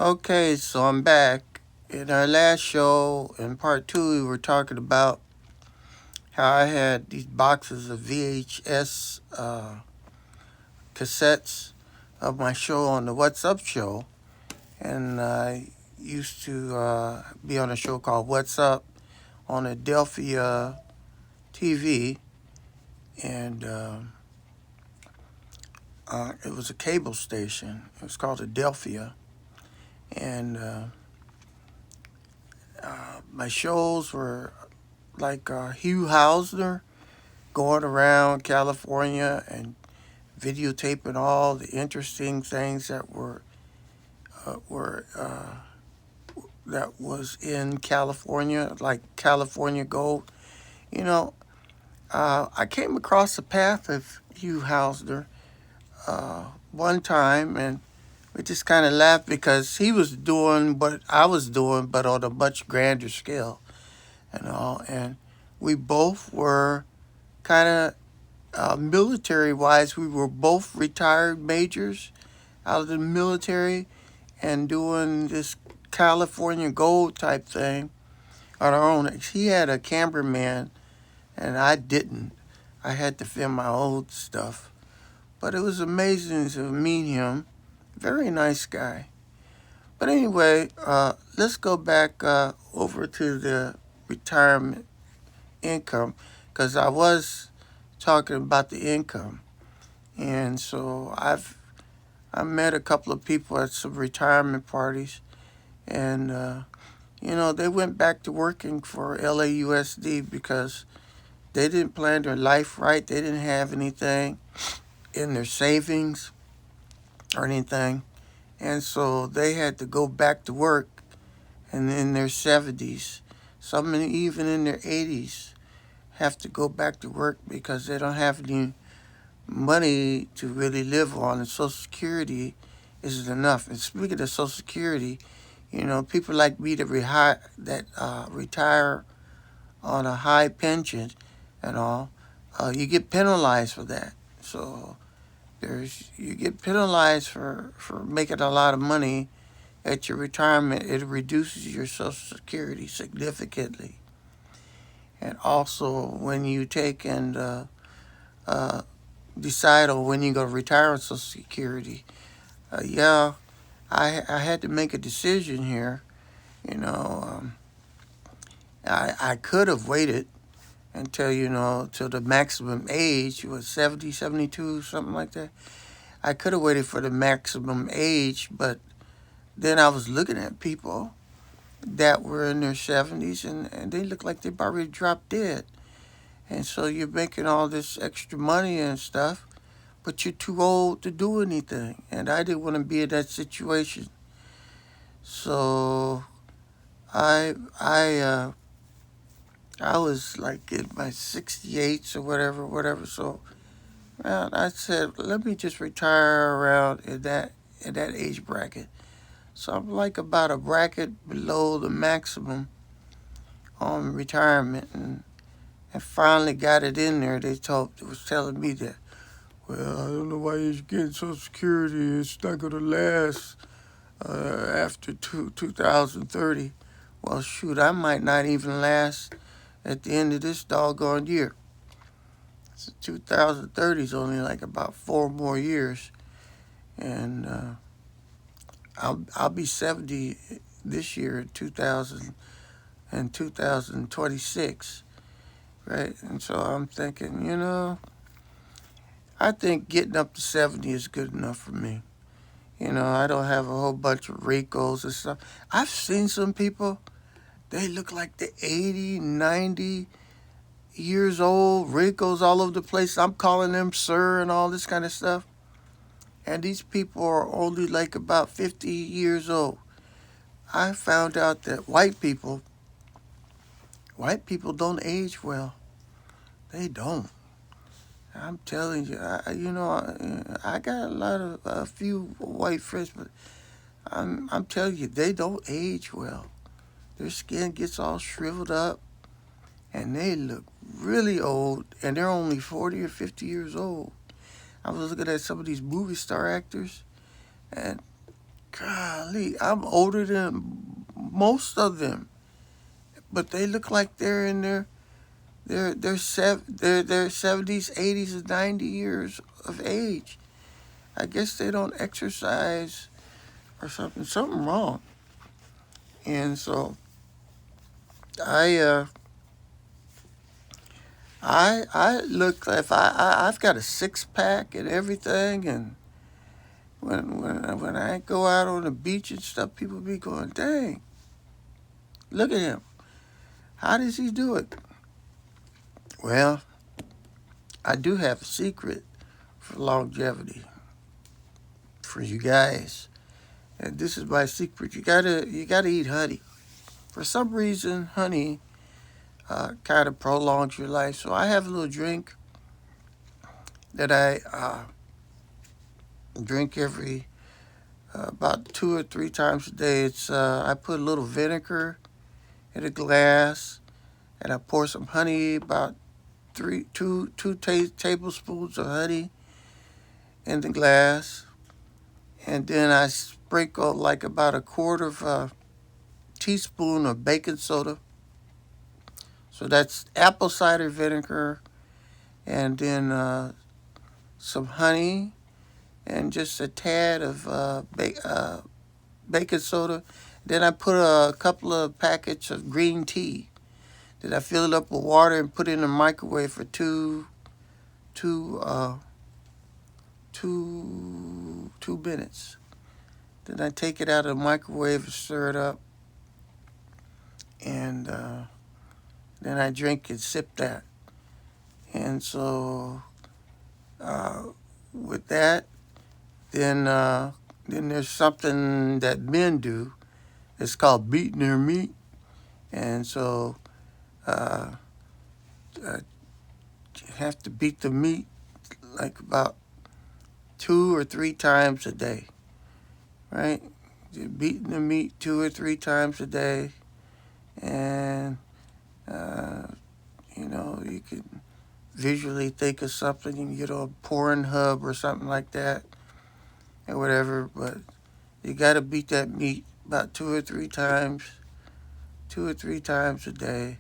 Okay, so I'm back. In our last show, in part two, we were talking about how I had these boxes of VHS cassettes of my show on the What's Up show. And I used to be on a show called What's Up on Adelphia TV. And it was a cable station. It was called Adelphia. And my shows were like Hugh Hausner going around California and videotaping all the interesting things that were that was in California, like California Gold. You know, I came across the path of Hugh Hausner one time, and we just kind of laughed because he was doing what I was doing, but on a much grander scale and all. And we both were kind of military wise, we were both retired majors out of the military and doing this California Gold type thing on our own. He had a cameraman and I didn't. I had to film my old stuff. But it was amazing to meet him. Very nice guy. But anyway, let's go back over to the retirement income because I was talking about the income. And so I met a couple of people at some retirement parties, and they went back to working for LAUSD because they didn't plan their life right. They didn't have anything in their savings or anything, and so they had to go back to work. And in their 70s, some even in their 80s, have to go back to work because they don't have any money to really live on, and Social Security isn't enough. And speaking of Social Security, people like me that retire on a high pension and all, you get penalized for that. So you get penalized for making a lot of money at your retirement. It reduces your Social Security significantly. And also when you take and uh, decide on when you're going to retire on Social Security. Yeah, I had to make a decision here. You know, I could have waited until, till the maximum age was 70, 72, something like that. I could have waited for the maximum age, but then I was looking at people that were in their 70s and they looked like they probably dropped dead. And so you're making all this extra money and stuff, but you're too old to do anything. And I didn't want to be in that situation. So I I uh, I was like in my 68s or whatever. So I said, let me just retire around in that age bracket. So I'm like about a bracket below the maximum on retirement, and I finally got it in there. They was telling me that, well, I don't know why you're getting Social Security. It's not gonna last after 2030. Well, shoot, I might not even last at the end of this doggone year. So 2030 is only like about 4 more years, and I'll be 70 this year in 2000 and 2026, right? And so I'm thinking, I think getting up to 70 is good enough for me. I don't have a whole bunch of wrinkles and stuff. I've seen some people, they look like they're 80, 90 years old, wrinkles all over the place. I'm calling them sir and all this kind of stuff. And these people are only like about 50 years old. I found out that white people don't age well. They don't. I'm telling you, I got a few white friends, but I'm telling you, they don't age well. Their skin gets all shriveled up, and they look really old, and they're only 40 or 50 years old. I was looking at some of these movie star actors, and golly, I'm older than most of them, but they look like they're in their 70s, 80s, and 90 years of age. I guess they don't exercise or something wrong. And so I uh, I look if I've got a six pack and everything, and when I go out on the beach and stuff, people be going, "Dang, look at him! How does he do it?" Well, I do have a secret for longevity for you guys, and this is my secret. You gotta eat honey. For some reason, honey kind of prolongs your life. So I have a little drink that I drink every about 2 or 3 times a day. It's I put a little vinegar in a glass, and I pour some honey, about two tablespoons of honey in the glass, and then I sprinkle like about a quarter of a teaspoon of baking soda. So that's apple cider vinegar, and then some honey, and just a tad of baking soda. Then I put a couple of packets of green tea. Then I fill it up with water and put it in the microwave for two, uh, 2 minutes. Then I take it out of the microwave and stir it up, and then I drink and sip that. And so uh, with that, then there's something that men do. It's called beating their meat, and so uh, uh, you have to beat the meat like about 2 or 3 times a day, right? You're beating the meat 2 or 3 times a day, and uh, you can visually think of something. You can get on Pornhub or something like that, or whatever. But you got to beat that meat about 2 or 3 times a day,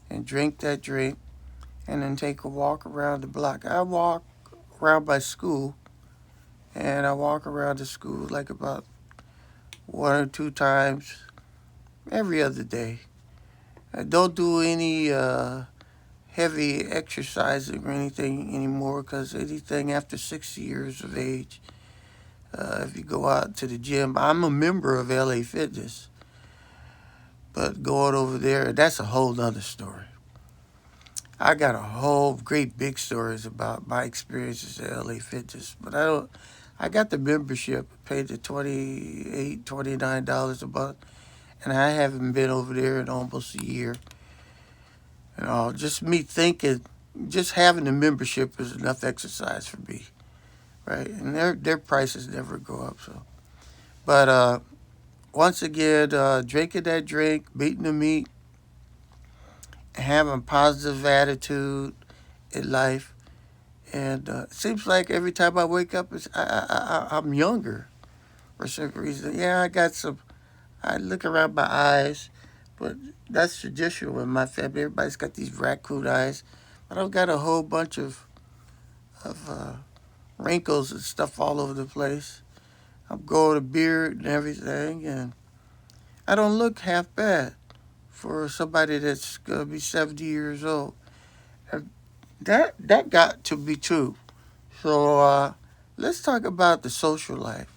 and drink that drink, and then take a walk around the block. I walk around my school, and I walk around the school like about 1 or 2 times every other day. I don't do any heavy exercising or anything anymore, because anything after 60 years of age, if you go out to the gym, I'm a member of LA Fitness, but going over there, that's a whole nother story. I got a whole great big stories about my experiences at LA Fitness, but I don't. I got the membership, paid the $29 a month, and I haven't been over there in almost a year. Just me thinking, just having the membership is enough exercise for me, right? And their prices never go up. So, but once again, drinking that drink, beating the meat, having a positive attitude in life, and it seems like every time I wake up, I'm younger for some reason. Yeah, I got some. I look around my eyes, but that's traditional in my family. Everybody's got these raccoon eyes, but I've got a whole bunch of wrinkles and stuff all over the place. I'm growing a beard and everything, and I don't look half bad for somebody that's gonna be 70 years old. And that got to be true. So let's talk about the social life.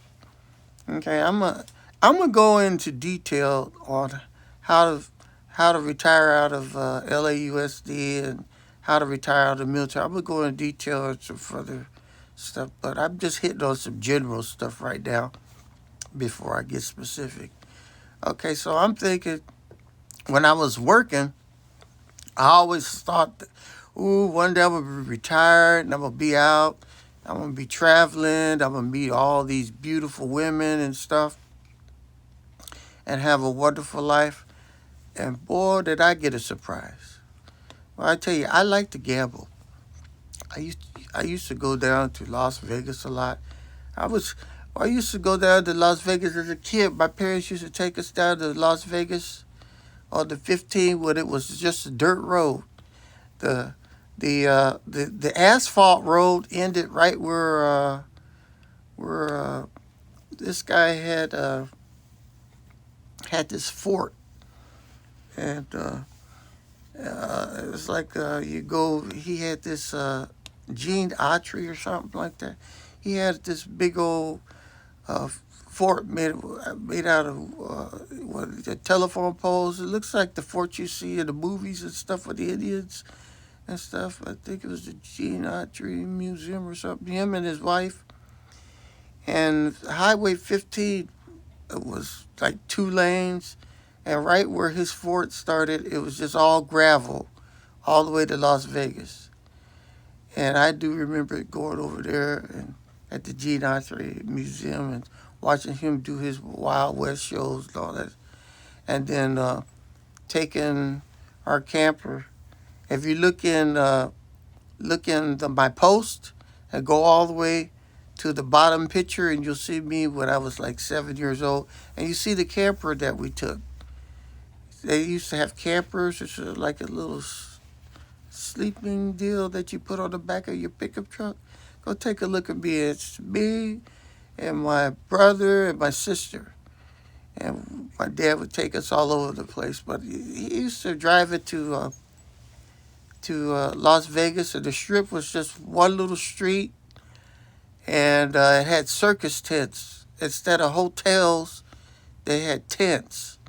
Okay, I'm gonna go into detail on how to how to retire out of LAUSD and how to retire out of the military. I'm gonna go into detail on some further stuff, but I'm just hitting on some general stuff right now before I get specific. Okay, so I'm thinking when I was working, I always thought, that, ooh, one day I'm gonna be retired and I'm gonna be out. I'm gonna be traveling. I'm gonna meet all these beautiful women and stuff, and have a wonderful life. And boy, did I get a surprise. Well, I tell you, I like to gamble. I used to go down to Las Vegas a lot. I was I used to go down to Las Vegas as a kid. My parents used to take us down to Las Vegas on the 15 when it was just a dirt road. The the asphalt road ended right where this guy had this fort, and it was like you go. He had this Gene Autry or something like that. He had this big old fort made out of the telephone poles. It looks like the fort you see in the movies and stuff with the Indians and stuff. I think it was the Gene Autry Museum or something. Him and his wife. And Highway 15 was like 2 lanes, and right where his fort started, it was just all gravel, all the way to Las Vegas. And I do remember going over there and at the Gene Autry Museum and watching him do his Wild West shows and all that. And then taking our camper. If you look in my post and go all the way to the bottom picture, and you'll see me when I was like 7 years old, and you see the camper that we took. They used to have campers. It's like a little sleeping deal that you put on the back of your pickup truck. Go take a look at me. It's me and my brother and my sister. And my dad would take us all over the place. But he used to drive it to Las Vegas, and the strip was just one little street, and it had circus tents. Instead of hotels, they had tents.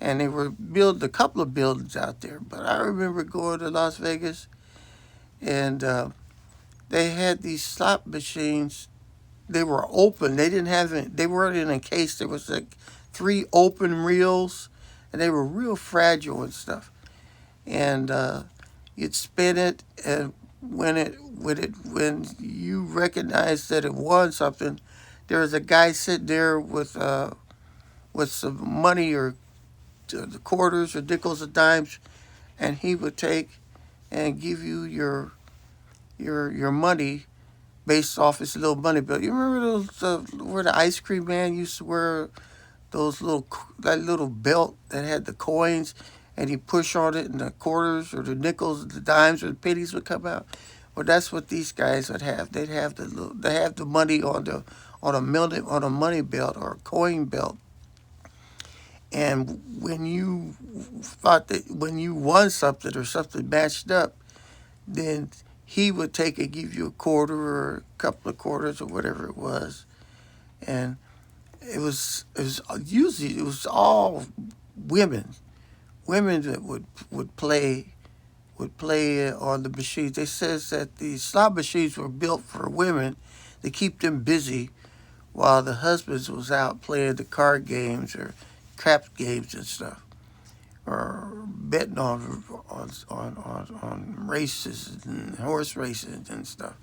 And they were building a couple of buildings out there. But I remember going to Las Vegas, and they had these slot machines. They were open. They didn't have it. They weren't in a case. There was like 3 open reels, and they were real fragile and stuff. And you'd spin it, and when you recognized that it won something, there was a guy sitting there with some money or the quarters or nickels or dimes, and he would take and give you your money based off his little money bill. You remember those where the ice cream man used to wear those that little belt that had the coins, and he push on it, and the quarters or the nickels, the dimes or the pennies would come out. Well, that's what these guys would have. They have the money on a money belt or a coin belt. And when you won something or something matched up, then he would take and give you a quarter or a couple of quarters or whatever it was. And it was usually it was all women that would play on the machines. They says that the slot machines were built for women to keep them busy while the husbands was out playing the card games or crap games and stuff, or betting on races and horse races and stuff.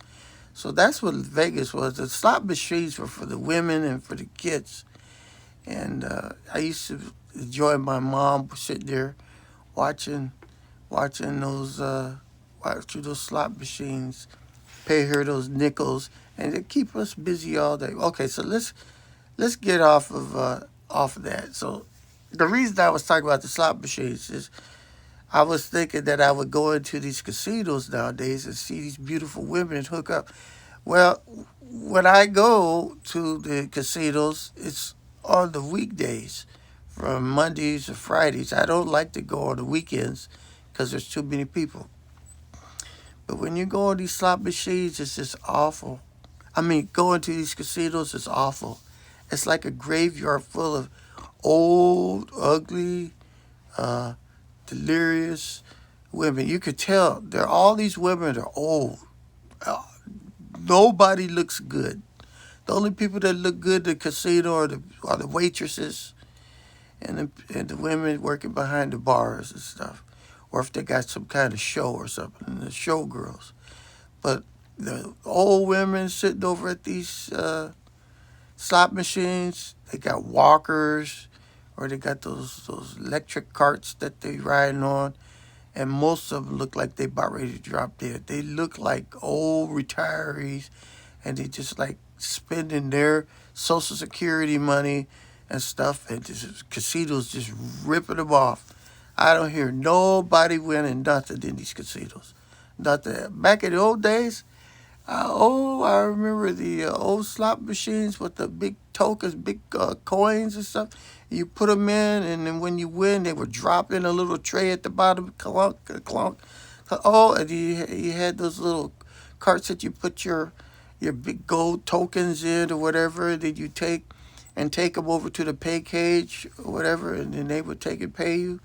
So that's what Vegas was. The slot machines were for the women and for the kids. And I used to enjoy my mom sitting there watching watching those slot machines, pay her those nickels, and it keep us busy all day. Okay, so let's get off of that. So the reason I was talking about the slot machines is I was thinking that I would go into these casinos nowadays and see these beautiful women and hook up. Well, when I go to the casinos, it's on the weekdays from Mondays to Fridays. I don't like to go on the weekends because there's too many people. But when you go on these slot machines, it's just awful. I mean, going to these casinos is awful. It's like a graveyard full of old, ugly, uh, delirious women. You could tell all these women are old. Uh, Nobody looks good. The only people that look good at the casino are the waitresses and the women working behind the bars and stuff, or if they got some kind of show or something, the showgirls. But the old women sitting over at these slot machines, they got walkers, or they got those electric carts that they riding on, and most of them look like they about ready to drop dead. They look like old retirees, and they just like spending Social Security money and stuff, and just casinos just ripping them off. I don't hear nobody winning nothing in these casinos. Nothing. Back in the old days, I remember the old slot machines with the big tokens, big coins and stuff. You put them in, and then when you win, they would drop in a little tray at the bottom, clunk, clunk. Oh, and you had those little carts that you put your big gold tokens in or whatever that you take them over to the pay cage or whatever, and then they would take and pay you.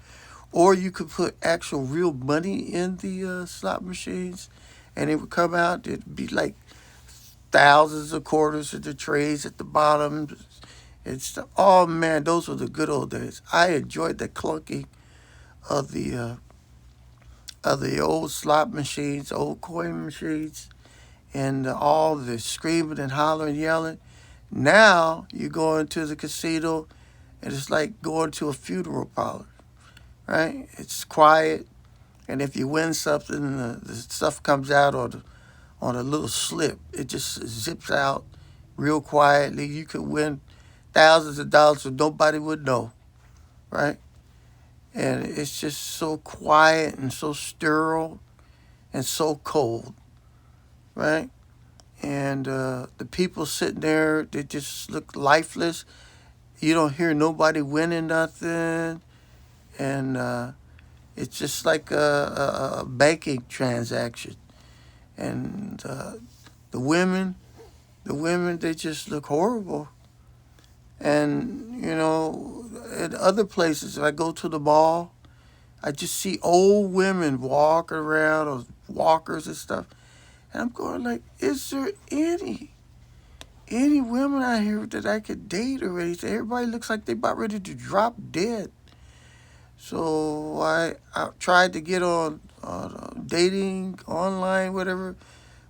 Or you could put actual real money in the slot machines, and it would come out. It'd be like thousands of quarters at the trays at the bottom. It's oh man, those were the good old days. I enjoyed the clunking of the old slot machines, old coin machines, and all the screaming and hollering, yelling. Now you go into the casino, and it's like going to a funeral parlor, right? It's quiet, and if you win something, the stuff comes out on a little slip. It just zips out real quietly. You could win thousands of dollars and nobody would know, right? And it's just so quiet and so sterile and so cold, right? And the people sitting there, they just look lifeless. You don't hear nobody winning nothing, and it's just like a banking transaction. And the women, they just look horrible. And at other places, if I go to the mall, I just see old women walking around or walkers and stuff, and I'm going like, is there any women out here that I could date already? So everybody looks like they about ready to drop dead. So I tried to get on dating online, whatever.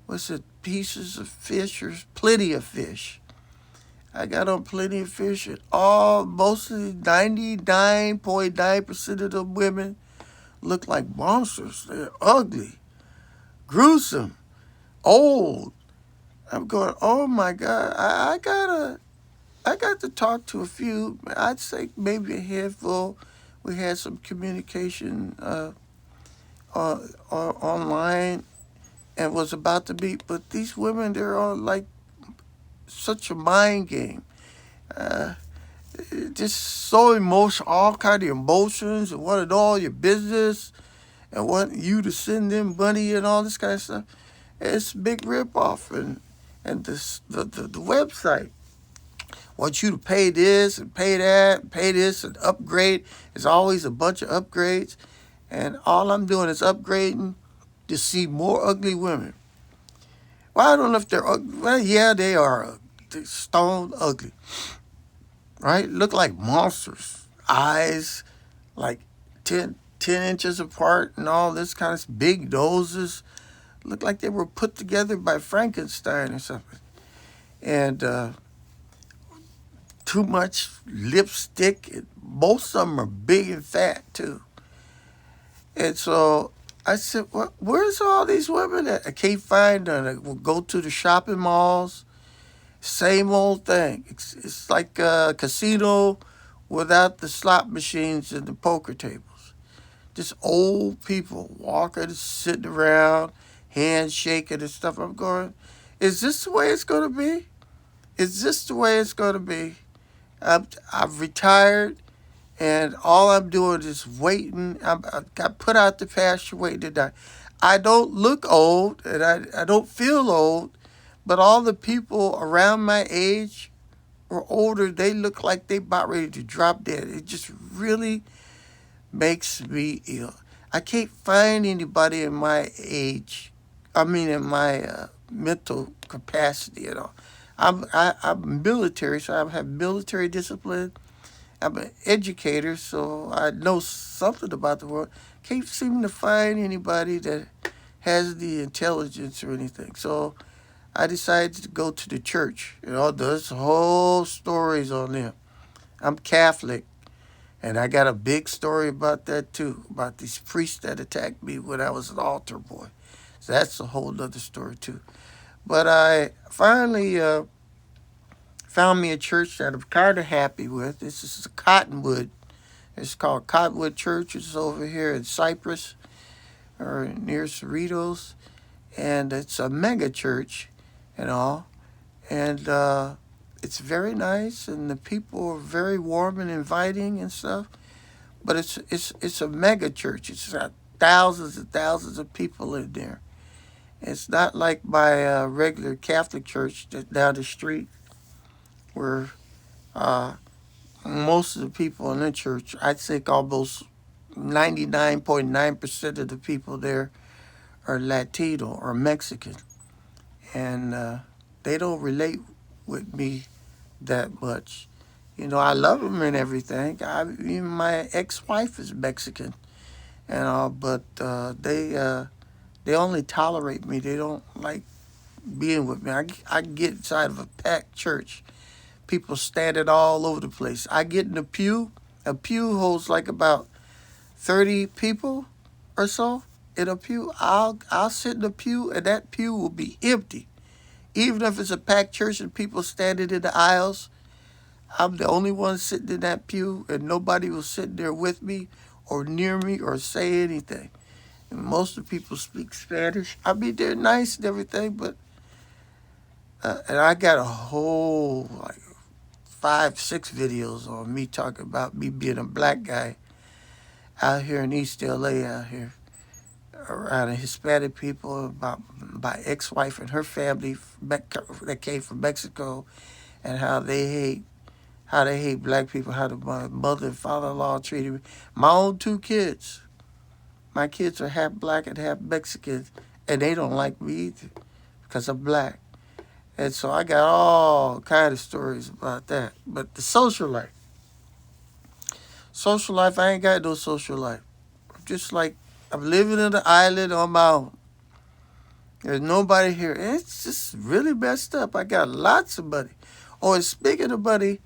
What's it? Pieces of fish or plenty of fish. I got on plenty of fish, and mostly 99.9% of the women look like monsters. They're ugly, gruesome, old. I'm going, oh my God, I got to talk to a few. I'd say maybe a handful. We had some communication online and was about to meet, but these women, they're all like such a mind game. Uh, just so emotional, all kind of emotions, and wanted all your business, and want you to send them money and all this kind of stuff. It's a big ripoff, and the website wants you to pay this and pay that, and pay this and upgrade. It's always a bunch of upgrades, and all I'm doing is upgrading to see more ugly women. Well, I don't know if they're ugly. Well, yeah, they are ugly. They're stone ugly, right? Look like monsters. Eyes like 10 inches apart and all this kind of big noses. Look like they were put together by Frankenstein or something. And too much lipstick. Most of them are big and fat too. And so I said, well, where's all these women that I can't find them? I will go to the shopping malls. Same old thing. It's like a casino without the slot machines and the poker tables. Just old people walking, sitting around, hands shaking and stuff. I'm going, is this the way it's going to be? Is this the way it's going to be? I've retired, and all I'm doing is waiting. I got put out the pasture waiting to die. I don't look old, and I don't feel old, but all the people around my age or older, they look like they about ready to drop dead. It just really makes me ill. I can't find anybody in my age. I mean, in my mental capacity at all. I'm military, so I have military discipline. I'm an educator, so I know something about the world. Can't seem to find anybody that has the intelligence or anything. So I decided to go to the church. There's whole stories on them. I'm Catholic, and I got a big story about that too, about these priests that attacked me when I was an altar boy. So that's a whole other story too. But I finally found me a church that I'm kind of happy with. This is Cottonwood. It's called Cottonwood Church. It's over here in Cypress or near Cerritos. And it's a mega church and all. And it's very nice, and the people are very warm and inviting and stuff. But it's a mega church. It's got thousands and thousands of people in there. It's not like my regular Catholic church that's down the street, where uh, most of the people in the church, I think almost 99.9% of the people there are Latino or Mexican, and they don't relate with me that much. You know, I love them and everything. Even my ex-wife is Mexican and all, but they only tolerate me. They don't like being with me. I get inside of a packed church. People standing all over the place. I get in a pew. A pew holds like about 30 people or so in a pew. I'll sit in a pew, and that pew will be empty. Even if it's a packed church and people standing in the aisles, I'm the only one sitting in that pew, and nobody will sit there with me or near me or say anything. And most of the people speak Spanish. I mean, they're nice and everything, but and I got a whole like 5, 6 videos on me talking about me being a black guy out here in East LA, out here around the Hispanic people, about my ex-wife and her family that came from Mexico, and how they hate black people, how my mother and father-in-law treated me. My own 2 kids, my kids are half black and half Mexican, and they don't like me either because I'm black. And so I got all kind of stories about that. But the social life, I ain't got no social life. I'm just like, I'm living in an island on my own. There's nobody here. It's just really messed up. I got lots of money. Oh, and speaking of money,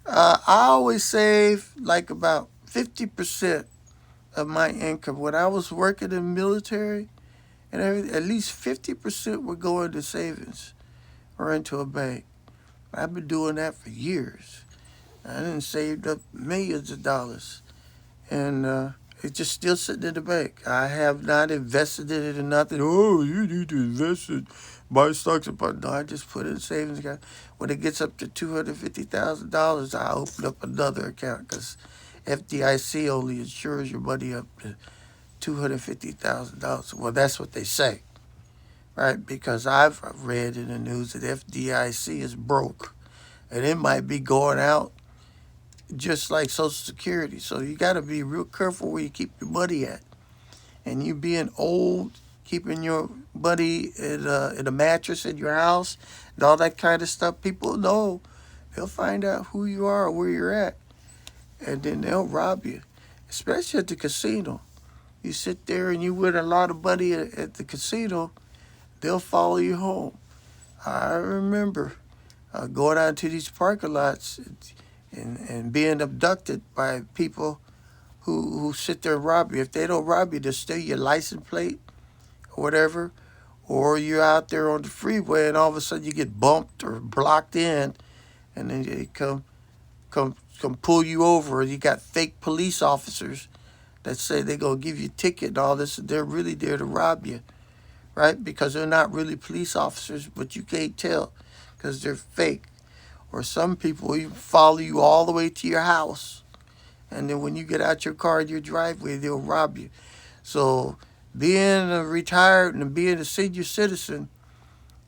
I always save like about 50% of my income. When I was working in the military and everything, at least 50% would go into savings or into a bank. I've been doing that for years. I done saved up millions of dollars, and it's just still sitting in the bank. I have not invested in it or nothing. Oh, you need to invest it, buy stocks and bonds. No, I just put it in a savings account. When it gets up to $250,000, I open up another account because FDIC only insures your money up to $250,000. Well, that's what they say, right? Because I've read in the news that FDIC is broke, and it might be going out just like Social Security. So you got to be real careful where you keep your money at. And you being old, keeping your money in a mattress in your house and all that kind of stuff, people know. They'll find out who you are or where you're at, and then they'll rob you, especially at the casino. You sit there and you win a lot of money at the casino, they'll follow you home. I remember going out to these parking lots and being abducted by people who sit there and rob you. If they don't rob you, they'll steal your license plate or whatever. Or you're out there on the freeway and all of a sudden you get bumped or blocked in, and then they come pull you over. You got fake police officers that say they're gonna give you a ticket and all this, and they're really there to rob you, right? Because they're not really police officers, but you can't tell because they're fake. Or some people even follow you all the way to your house, and then when you get out your car in your driveway, they'll rob you. So being a retired and being a senior citizen,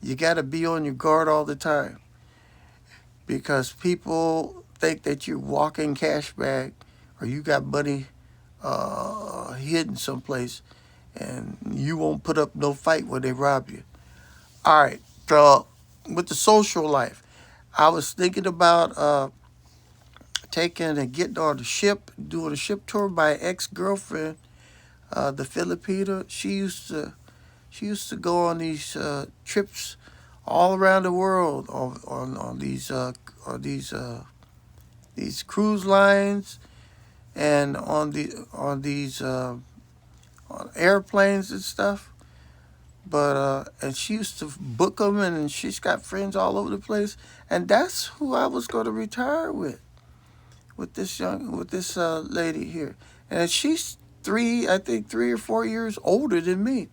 you got to be on your guard all the time because people think that you're walking cash bag or you got money hidden someplace, and you won't put up no fight when they rob you. All right, so with the social life, I was thinking about taking and getting on the ship, doing a ship tour. My ex-girlfriend, the Filipina, she used to go on these trips all around the world on these cruise lines and on these on airplanes and stuff. But and she used to book them, and she's got friends all over the place. And that's who I was going to retire with this lady here. And she's I think 3 or 4 years older than me.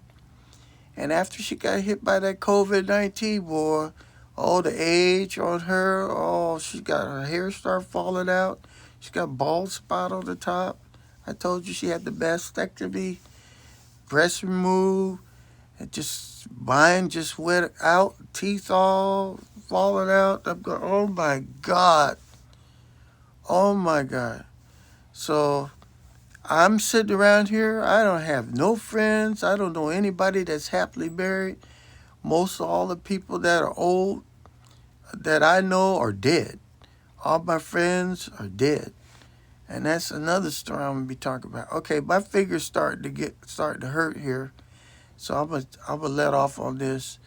And after she got hit by that COVID-19, boy, oh, the age on her, oh, she got her hair start falling out. She got bald spot on the top. I told you she had the mastectomy, breast removed, and just mine just went out, teeth all falling out. I'm going, oh my God, oh my God. So I'm sitting around here. I don't have no friends. I don't know anybody that's happily married. Most of all the people that are old that I know are dead. All my friends are dead. And that's another story I'm gonna be talking about. Okay, my fingers starting to hurt here. So I'm gonna let off on this,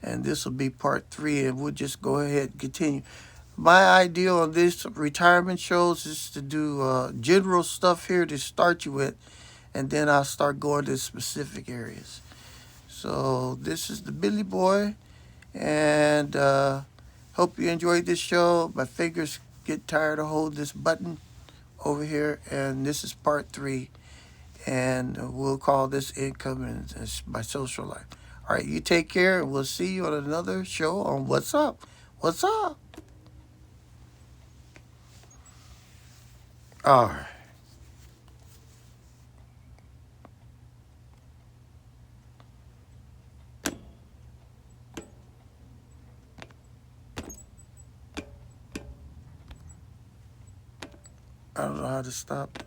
and this will be part 3, and we'll just go ahead and continue. My idea on this retirement shows is to do general stuff here to start you with, and then I'll start going to specific areas. So this is the Billy Boy, and hope you enjoyed this show. My fingers get tired of holding this button over here, and this is part 3, and we'll call this income and my social life. All right, you take care, and we'll see you on another show on What's Up. What's up? All right. I don't know how to stop.